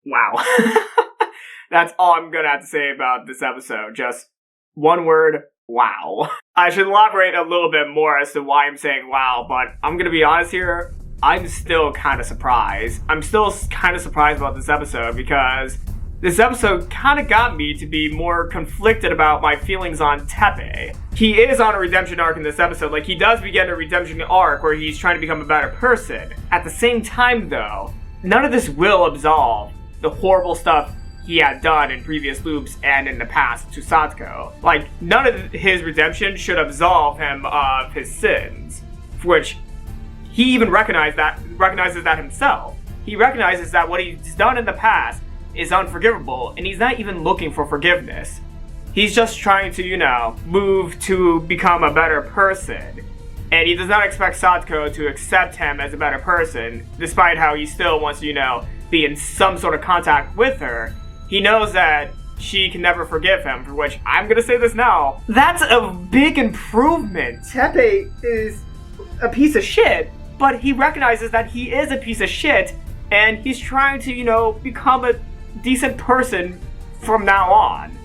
wow. That's all I'm gonna have to say about this episode. Just one word, wow. I should elaborate a little bit more as to why I'm saying wow, but I'm gonna be honest here. I'm still kind of surprised. I'm still kind of surprised about this episode because this episode kind of got me to be more conflicted about my feelings on Teppei. He is on a redemption arc in this episode. Like, he does begin a redemption arc where he's trying to become a better person. At the same time, though, none of this will absolve the horrible stuff he had done in previous loops and in the past to Satoko. Like, none of his redemption should absolve him of his sins, which he even recognizes that himself. He recognizes that what he's done in the past is unforgivable, and he's not even looking for forgiveness. He's just trying to, move to become a better person. And he does not expect Satoko to accept him as a better person, despite how he still wants to, be in some sort of contact with her. He knows that she can never forgive him, for which I'm gonna say this now. That's a big improvement. Teppei is a piece of shit, but he recognizes that he is a piece of shit, and he's trying to, become a decent person from now on.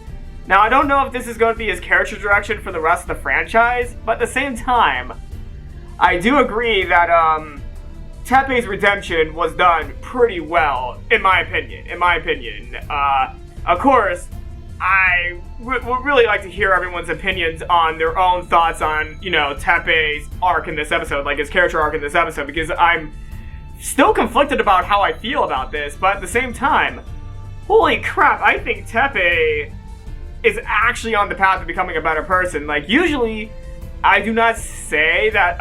Now, I don't know if this is going to be his character direction for the rest of the franchise, but at the same time, I do agree that, Teppei's redemption was done pretty well, in my opinion. Of course, I would really like to hear everyone's opinions on their own thoughts on, Teppei's arc in this episode, like his character arc in this episode, because I'm still conflicted about how I feel about this, but at the same time, holy crap, I think Teppei is actually on the path to becoming a better person. Like, usually, I do not say that,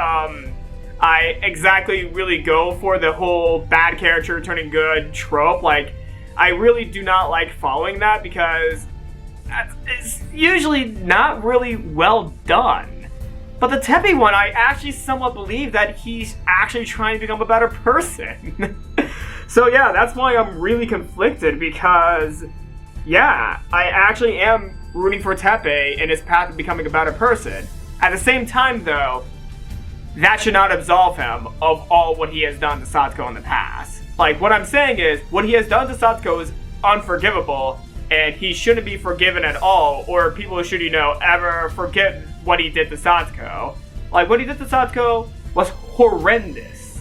I exactly really go for the whole bad character turning good trope. Like, I really do not like following that because it's usually not really well done. But the Teppei one, I actually somewhat believe that he's actually trying to become a better person. So yeah, that's why I'm really conflicted because, yeah, I actually am rooting for Teppei in his path to becoming a better person. At the same time, though, that should not absolve him of all what he has done to Satoko in the past. Like, what I'm saying is, what he has done to Satoko is unforgivable, and he shouldn't be forgiven at all, or people should, ever forget what he did to Satoko. Like, what he did to Satoko was horrendous.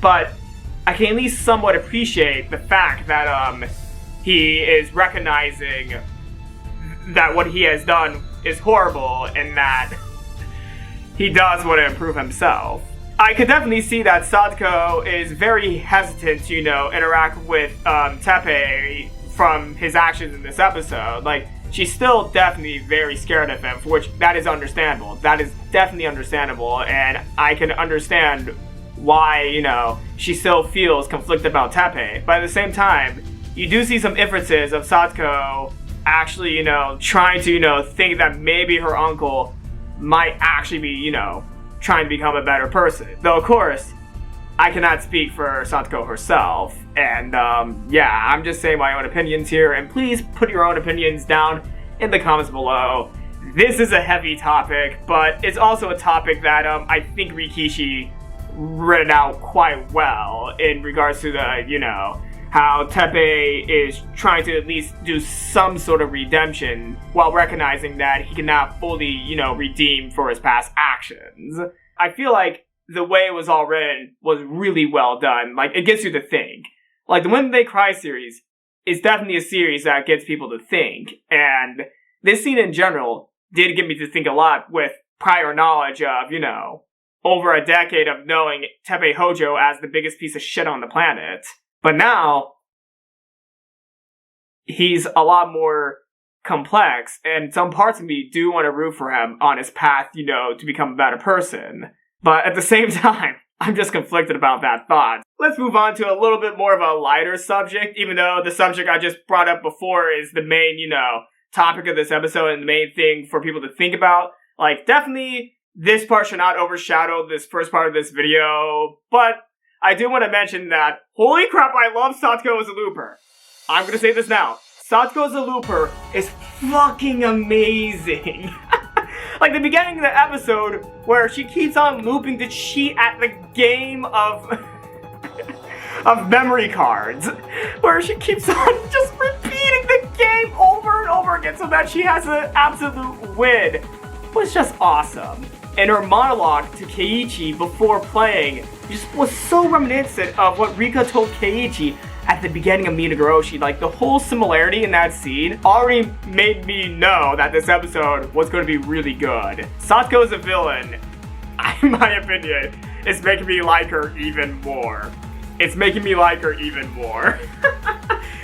But I can at least somewhat appreciate the fact that, he is recognizing that what he has done is horrible, and that he does want to improve himself. I could definitely see that Satoko is very hesitant to, interact with Teppei from his actions in this episode. Like, she's still definitely very scared of him, for which that is understandable. That is definitely understandable, and I can understand why, she still feels conflicted about Teppei. But at the same time, you do see some inferences of Satoko actually, trying to, think that maybe her uncle might actually be, trying to become a better person. Though, of course, I cannot speak for Satoko herself. And, yeah, I'm just saying my own opinions here. And please put your own opinions down in the comments below. This is a heavy topic, but it's also a topic that, I think Rikishi read it out quite well in regards to the, how Teppei is trying to at least do some sort of redemption while recognizing that he cannot fully, redeem for his past actions. I feel like the way it was all written was really well done. Like, it gets you to think. Like, the When They Cry series is definitely a series that gets people to think. And this scene in general did get me to think a lot with prior knowledge of, over a decade of knowing Teppei Hojo as the biggest piece of shit on the planet. But now, he's a lot more complex, and some parts of me do want to root for him on his path, to become a better person. But at the same time, I'm just conflicted about that thought. Let's move on to a little bit more of a lighter subject, even though the subject I just brought up before is the main, topic of this episode and the main thing for people to think about. Like, definitely, this part should not overshadow this first part of this video, but I do want to mention that, holy crap, I love Satoko as a looper. I'm gonna say this now. Satoko as a looper is fucking amazing. Like, the beginning of the episode, where she keeps on looping to cheat at the game of of memory cards, where she keeps on just repeating the game over and over again so that she has an absolute win, was just awesome. And her monologue to Keiichi before playing just was so reminiscent of what Rika told Keiichi at the beginning of Higurashi. Like, the whole similarity in that scene already made me know that this episode was going to be really good. Satoko is a villain, in my opinion. It's making me like her even more. It's making me like her even more.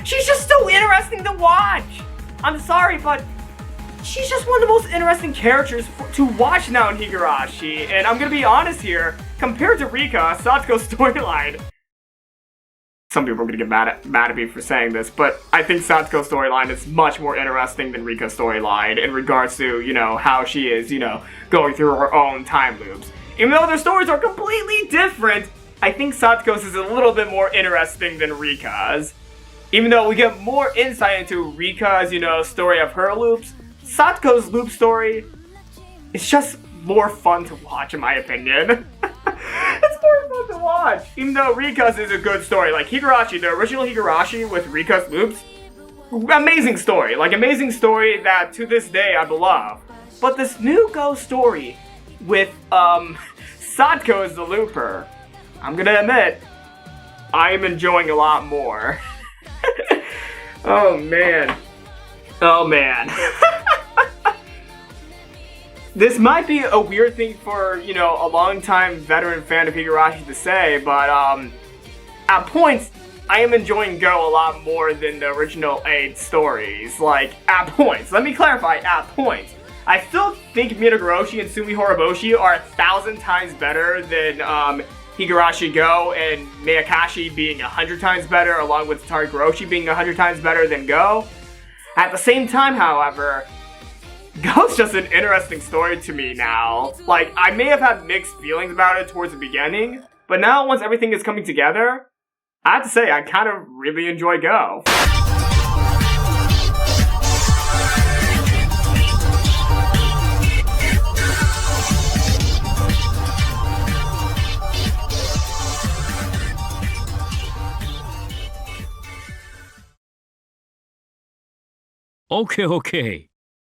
She's just so interesting to watch. I'm sorry, but she's just one of the most interesting characters to watch now in Higurashi. And I'm gonna be honest here, compared to Rika, Satoko's storyline, some people are gonna get mad at me for saying this, but I think Satoko's storyline is much more interesting than Rika's storyline in regards to, you know, how she is, you know, going through her own time loops. Even though their stories are completely different, I think Satoko's is a little bit more interesting than Rika's. Even though we get more insight into Rika's, you know, story of her loops, Satoko's loop story is just more fun to watch, in my opinion. It's more fun to watch. Even though Rika's is a good story. Like Higurashi, the original Higurashi with Rika's loops, amazing story. Like, amazing story that to this day I love. But this new GOU story with Satoko as the looper, I'm gonna admit, I am enjoying a lot more. Oh man. Oh man. This might be a weird thing for, you know, a long-time veteran fan of Higurashi to say, but at points, I am enjoying GOU a lot more than the original 8 stories. Like, at points. Let me clarify, at points. I still think Higurashi and Sumi Horoboshi are 1,000 times better than Higurashi GOU, and Miyakashi being 100 times better, along with Tariguroshi being 100 times better than GOU. At the same time, however, GOU's just an interesting story to me now. Like, I may have had mixed feelings about it towards the beginning, but now once everything is coming together, I have to say, I kind of really enjoy GOU. Okay.